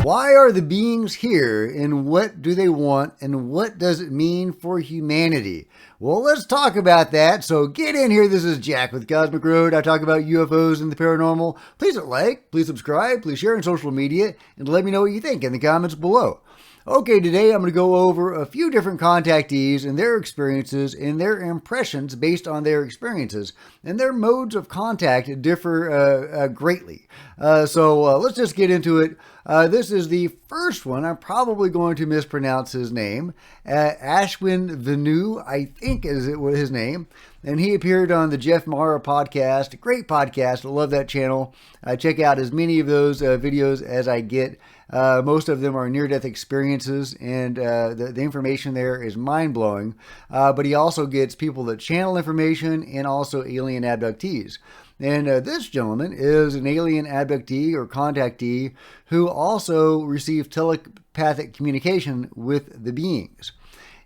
Why are the beings here, and what do they want, and what does it mean for humanity? Well, let's talk about that. So get in here. This is Jack with Cosmic Road. I talk about UFOs and the paranormal. Please like, please subscribe, please share on social media, and let me know what you think in the comments below. Okay, today I'm going to go over a few different contactees and their experiences and their impressions based on their experiences. And their modes of contact differ greatly. So let's just get into it. This is the first one. I'm probably going to mispronounce his name. Ashwin Venu, I think is his name. And he appeared on the Jeff Mara podcast. Great podcast. I love that channel. I check out as many of those videos as I get. Most of them are near-death experiences, and the information there is mind-blowing. But he also gets people that channel information and also alien abductees. And this gentleman is an alien abductee or contactee who also received telepathic communication with the beings.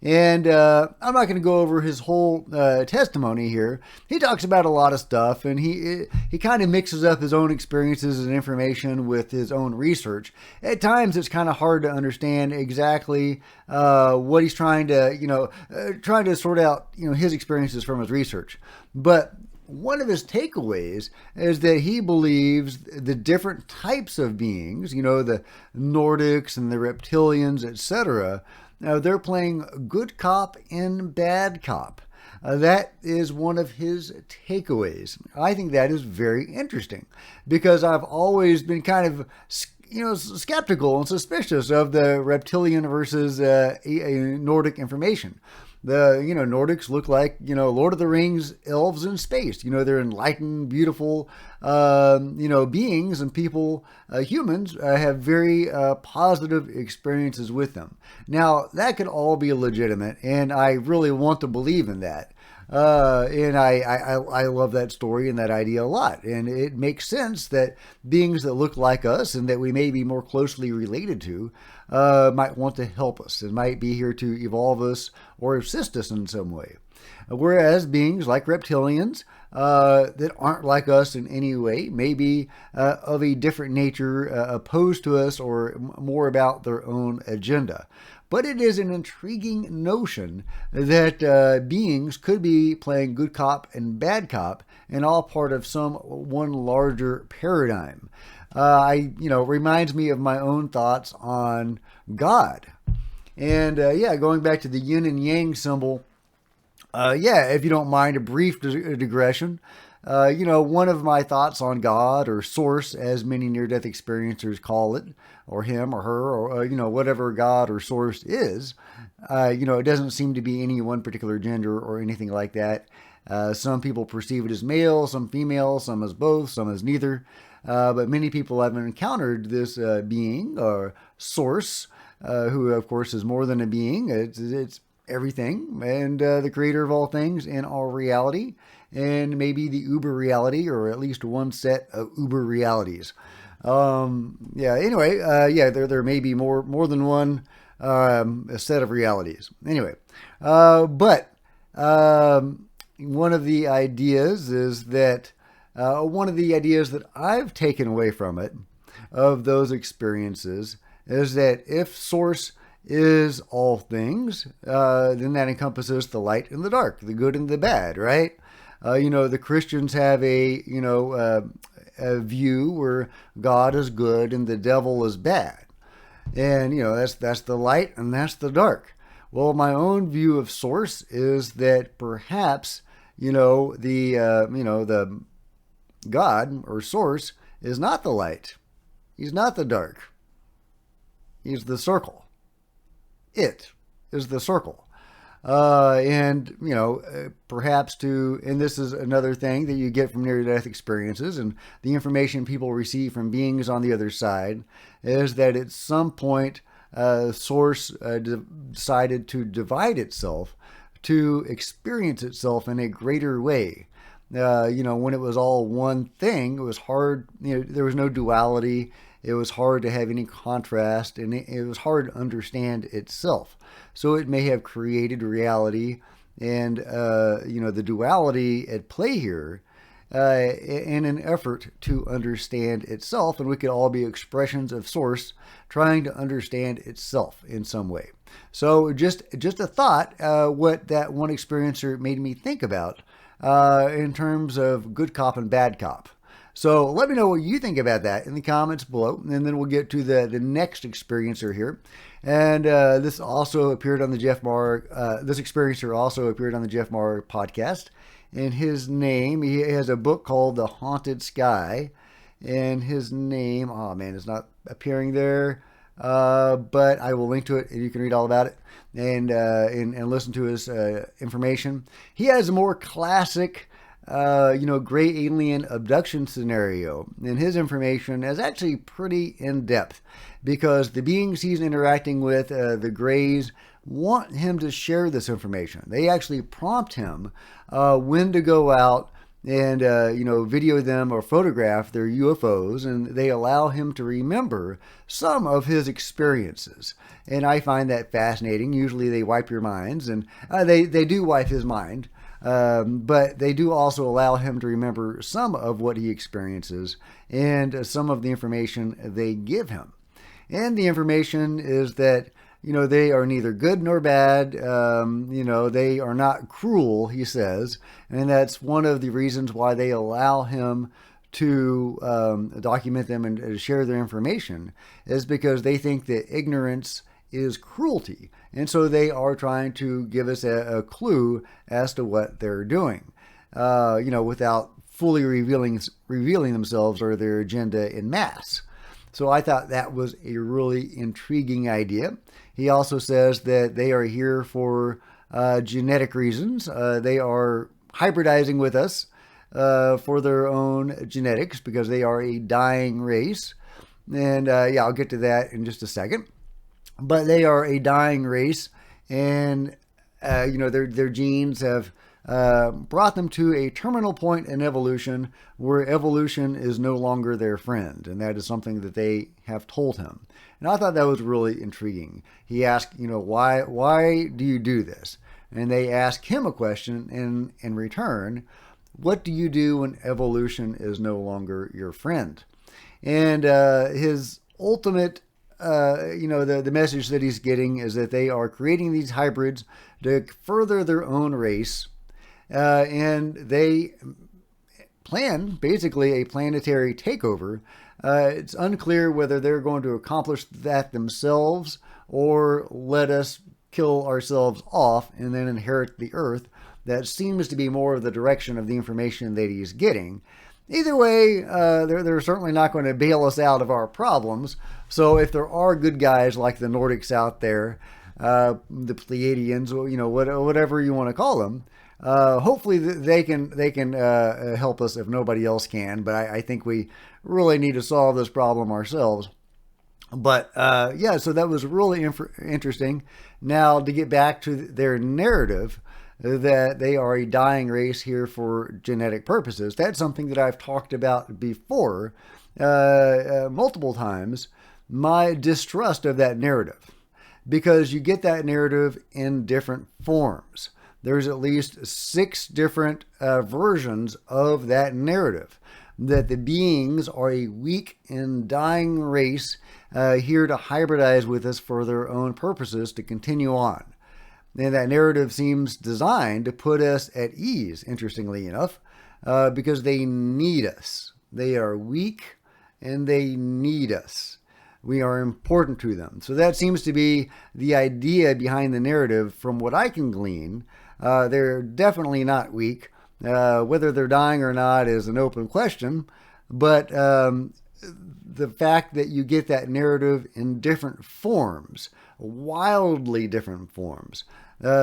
And I'm not going to go over his whole testimony here. He talks about a lot of stuff, and he kind of mixes up his own experiences and information with his own research. At times, it's kind of hard to understand exactly what he's trying to sort out, his experiences from his research. But one of his takeaways is that he believes the different types of beings, the Nordics and the reptilians, etc., now, they're playing good cop and bad cop. That is one of his takeaways. I think that is very interesting because I've always been kind of, skeptical and suspicious of the reptilian versus Nordic information. The, Nordics look like, Lord of the Rings elves in space. They're enlightened, beautiful, beings, and people, humans, have very positive experiences with them. Now, that could all be legitimate, and I really want to believe in that. And I love that story and that idea a lot. And it makes sense that beings that look like us and that we may be more closely related to might want to help us and might be here to evolve us or assist us in some way. Whereas beings like reptilians that aren't like us in any way, may be of a different nature, opposed to us, or more about their own agenda. But it is an intriguing notion that beings could be playing good cop and bad cop and all part of one larger paradigm. Reminds me of my own thoughts on God. And going back to the yin and yang symbol, if you don't mind a brief digression, one of my thoughts on God or source, as many near-death experiencers call it, or him or her, or, whatever God or source is, it doesn't seem to be any one particular gender or anything like that. Some people perceive it as male, some female, some as both, some as neither. But many people have encountered this being or source, who, of course, is more than a being. It's everything, and the creator of all things and all reality, and maybe the uber reality, or at least one set of uber realities. There may be more than one set of realities. Anyway, but one of the ideas is that one of the ideas that I've taken away from it, of those experiences, is that if source is all things, then that encompasses the light and the dark, the good and the bad, right? The Christians have a view where God is good and the devil is bad. And, that's the light and that's the dark. Well, my own view of source is that perhaps, the God or source is not the light. He's not the dark. He's the circle. It is the circle. Perhaps and this is another thing that you get from near-death experiences and the information people receive from beings on the other side, is that at some point, source decided to divide itself to experience itself in a greater way. When it was all one thing, it was hard, there was no duality. It was hard to have any contrast, and it was hard to understand itself. So it may have created reality, and the duality at play here in an effort to understand itself, and we could all be expressions of source trying to understand itself in some way. So just a thought, what that one experiencer made me think about in terms of good cop and bad cop. So let me know what you think about that in the comments below, and then we'll get to the next experiencer here. And this also appeared on the Jeff Marr. This experiencer also appeared on the Jeff Marr podcast. And his name, he has a book called The Haunted Sky. And his name, oh man, it's not appearing there. But I will link to it and you can read all about it and listen to his information. He has a more classic gray alien abduction scenario. And his information is actually pretty in-depth because the beings he's interacting with, the grays, want him to share this information. They actually prompt him when to go out and video them or photograph their UFOs, and they allow him to remember some of his experiences. And I find that fascinating. Usually they wipe your minds, and they do wipe his mind, but they do also allow him to remember some of what he experiences and some of the information they give him. And the information is that they are neither good nor bad. They are not cruel, he says. And that's one of the reasons why they allow him to document them and share their information, is because they think that ignorance is cruelty. And so they are trying to give us a clue as to what they're doing, without fully revealing themselves or their agenda in mass. So I thought that was a really intriguing idea. He also says that they are here for genetic reasons. They are hybridizing with us for their own genetics because they are a dying race. And I'll get to that in just a second. But they are a dying race, and their genes have brought them to a terminal point in evolution where evolution is no longer their friend. And that is something that they have told him. And I thought that was really intriguing. He asked, why do you do this? And they ask him a question in return. What do you do when evolution is no longer your friend? And his ultimate, the message that he's getting is that they are creating these hybrids to further their own race. And they plan basically a planetary takeover. It's unclear whether they're going to accomplish that themselves or let us kill ourselves off and then inherit the Earth. That seems to be more of the direction of the information that he's getting. Either way, they're certainly not going to bail us out of our problems. So if there are good guys like the Nordics out there, the Pleiadians, whatever you want to call them, hopefully they can help us if nobody else can. But I think we really need to solve this problem ourselves. But so that was really interesting. Now to get back to their narrative, that they are a dying race here for genetic purposes. That's something that I've talked about before multiple times, my distrust of that narrative, because you get that narrative in different forms. There's at least 6 different versions of that narrative, that the beings are a weak and dying race here to hybridize with us for their own purposes to continue on. And that narrative seems designed to put us at ease, interestingly enough, because they need us. They are weak and they need us. We are important to them. So that seems to be the idea behind the narrative from what I can glean. They're definitely not weak. Whether they're dying or not is an open question. But the fact that you get that narrative in different forms, wildly different forms.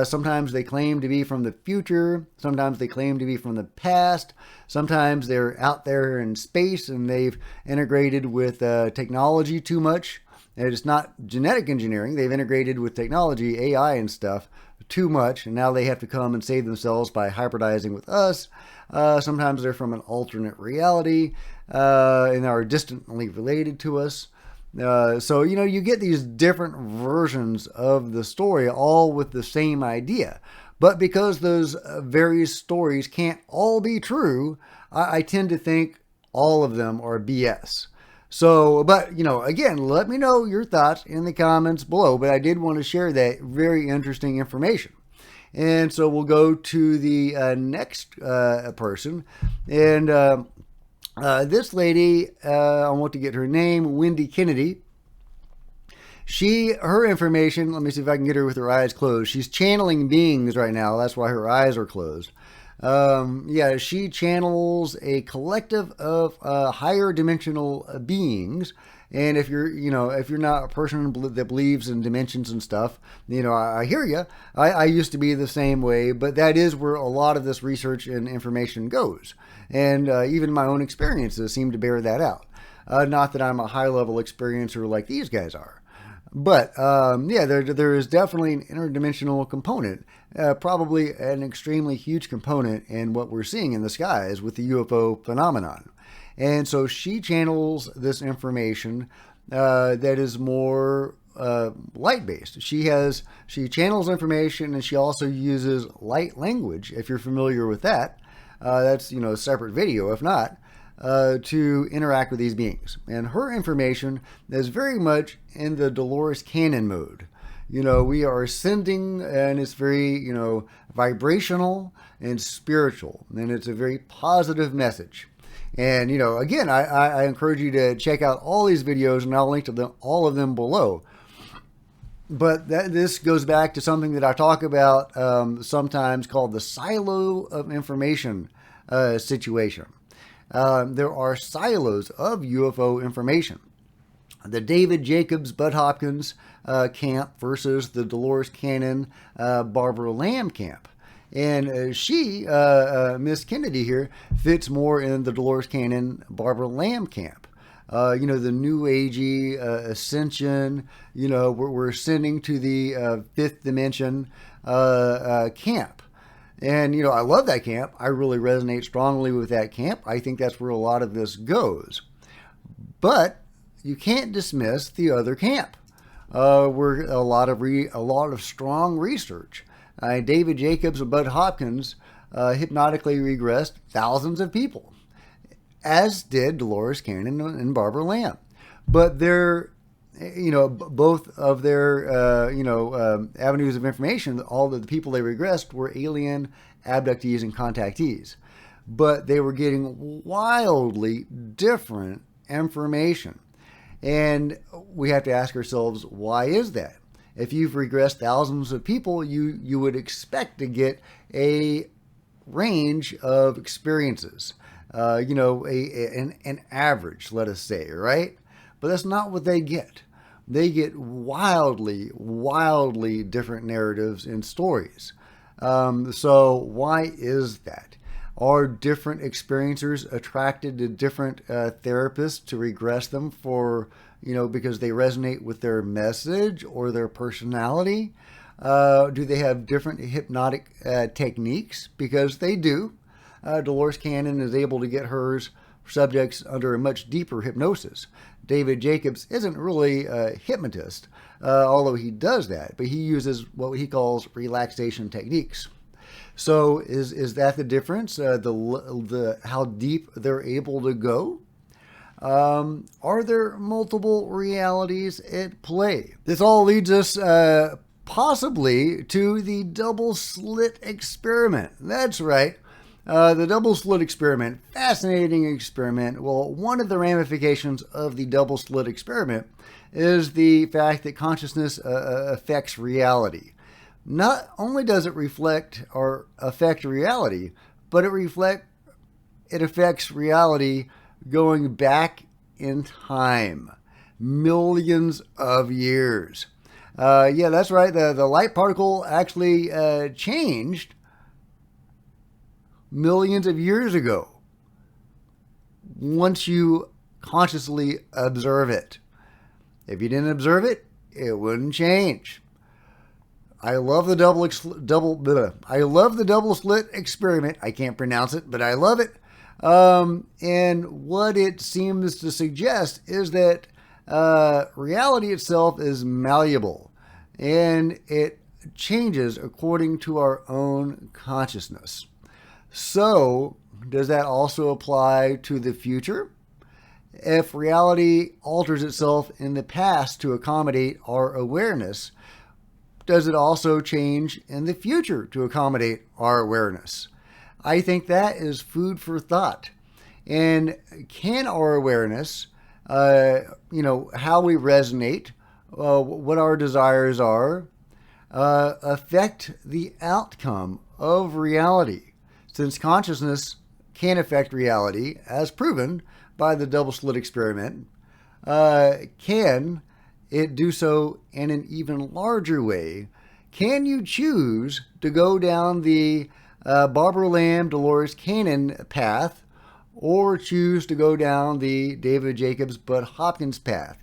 Sometimes they claim to be from the future. Sometimes they claim to be from the past. Sometimes they're out there in space and they've integrated with technology too much. And it's not genetic engineering. They've integrated with technology, AI and stuff, too much. And now they have to come and save themselves by hybridizing with us. Sometimes they're from an alternate reality and are distantly related to us. So, you get these different versions of the story, all with the same idea. But because those various stories can't all be true, I tend to think all of them are BS. So, but, again, let me know your thoughts in the comments below. But I did want to share that very interesting information. And so we'll go to the next person. And this lady, I want to get her name, Wendy Kennedy. Her information, let me see if I can get her with her eyes closed. She's channeling beings right now. That's why her eyes are closed. Yeah, she channels a collective of higher dimensional beings. And if you're not a person that believes in dimensions and stuff, I hear you. I used to be the same way, but that is where a lot of this research and information goes. And even my own experiences seem to bear that out. Not that I'm a high-level experiencer like these guys are. But, yeah, there is definitely an interdimensional component, probably an extremely huge component in what we're seeing in the skies with the UFO phenomenon. And so she channels this information that is more light-based. She channels information, and she also uses light language, if you're familiar with that. That's, a separate video, if not. To interact with these beings. And her information is very much in the Dolores Cannon mode. We are ascending, and it's very, vibrational and spiritual. And it's a very positive message. And, again, I encourage you to check out all these videos, and I'll link to them, all of them below. But this goes back to something that I talk about sometimes called the silo of information situation. There are silos of UFO information. The David Jacobs, Bud Hopkins camp versus the Dolores Cannon, Barbara Lamb camp. And she, Miss Kennedy here, fits more in the Dolores Cannon, Barbara Lamb camp. The New Agey ascension, we're ascending to the fifth dimension camp. And, I love that camp. I really resonate strongly with that camp. I think that's where a lot of this goes. But you can't dismiss the other camp. Where a lot of strong research. David Jacobs and Bud Hopkins hypnotically regressed thousands of people, as did Dolores Cannon and Barbara Lamb. But they're, both of their, avenues of information, all of the people they regressed were alien abductees and contactees. But they were getting wildly different information. And we have to ask ourselves, why is that? If you've regressed thousands of people, you would expect to get a range of experiences, an average, let us say, right? But that's not what they get. They get wildly, wildly different narratives and stories. So why is that? Are different experiencers attracted to different therapists to regress them for, because they resonate with their message or their personality? Do they have different hypnotic techniques? Because they do. Dolores Cannon is able to get her subjects under a much deeper hypnosis. David Jacobs isn't really a hypnotist, although he does that, but he uses what he calls relaxation techniques. So is that the difference? How deep they're able to go? Are there multiple realities at play? This all leads us possibly to the double slit experiment. That's right. The double slit experiment, fascinating experiment. Well, one of the ramifications of the double slit experiment is the fact that consciousness affects reality. Not only does it reflect or affect reality, but it affects reality going back in time, millions of years. Yeah, that's right. The light particle actually changed millions of years ago once you consciously observe it. If you didn't observe it, it wouldn't change. I love the double slit experiment. I can't pronounce it, but I love it. And what it seems to suggest is that reality itself is malleable, and it changes according to our own consciousness. So, does that also apply to the future? If reality alters itself in the past to accommodate our awareness, does it also change in the future to accommodate our awareness? I think that is food for thought. And can our awareness, how we resonate, what our desires are, affect the outcome of reality? Since consciousness can affect reality, as proven by the double slit experiment, can it do so in an even larger way? Can you choose to go down the Barbara Lamb, Dolores Cannon path, or choose to go down the David Jacobs, Bud Hopkins path?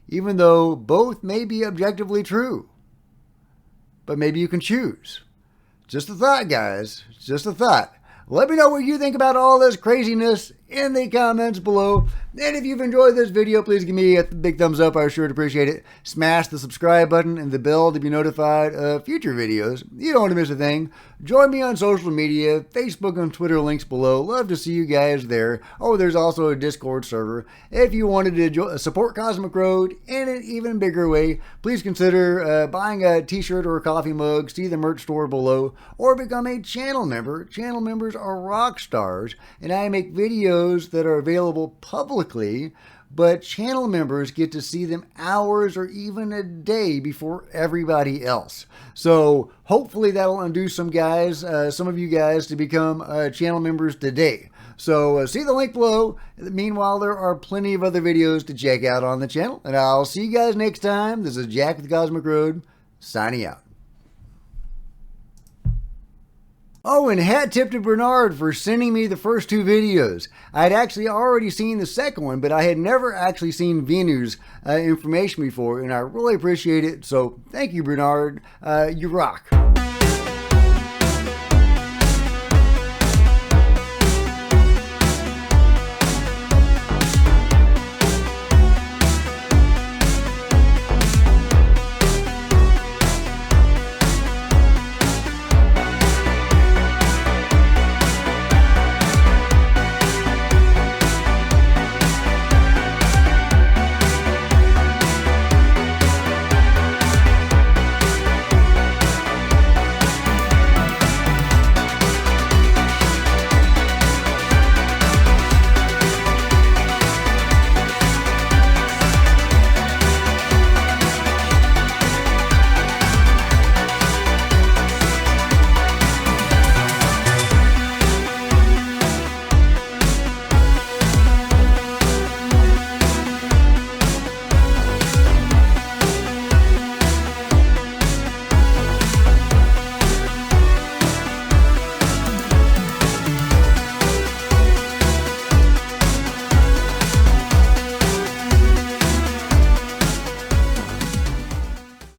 Even though both may be objectively true, but maybe you can choose. Just a thought, guys. Just a thought. Let me know what you think about all this craziness in the comments below. And if you've enjoyed this video, please give me a big thumbs up. I sure would appreciate it. Smash the subscribe button and the bell to be notified of future videos. You don't want to miss a thing. Join me on social media, Facebook and Twitter, links below. Love to see you guys there. Oh, there's also a Discord server. If you wanted to support Cosmic Road in an even bigger way, please consider buying a t-shirt or a coffee mug. See the merch store below, or become a channel member. Channel members are rock stars, and I make videos that are available publicly, but channel members get to see them hours or even a day before everybody else. So hopefully that'll induce some of you guys to become channel members today. So see the link below. Meanwhile, there are plenty of other videos to check out on the channel, and I'll see you guys next time. This is Jack with Cosmic Road, signing out. Oh, and hat tip to Bernard for sending me the first two videos. I had actually already seen the second one, but I had never actually seen Venu's information before, and I really appreciate it. So thank you, Bernard. You rock.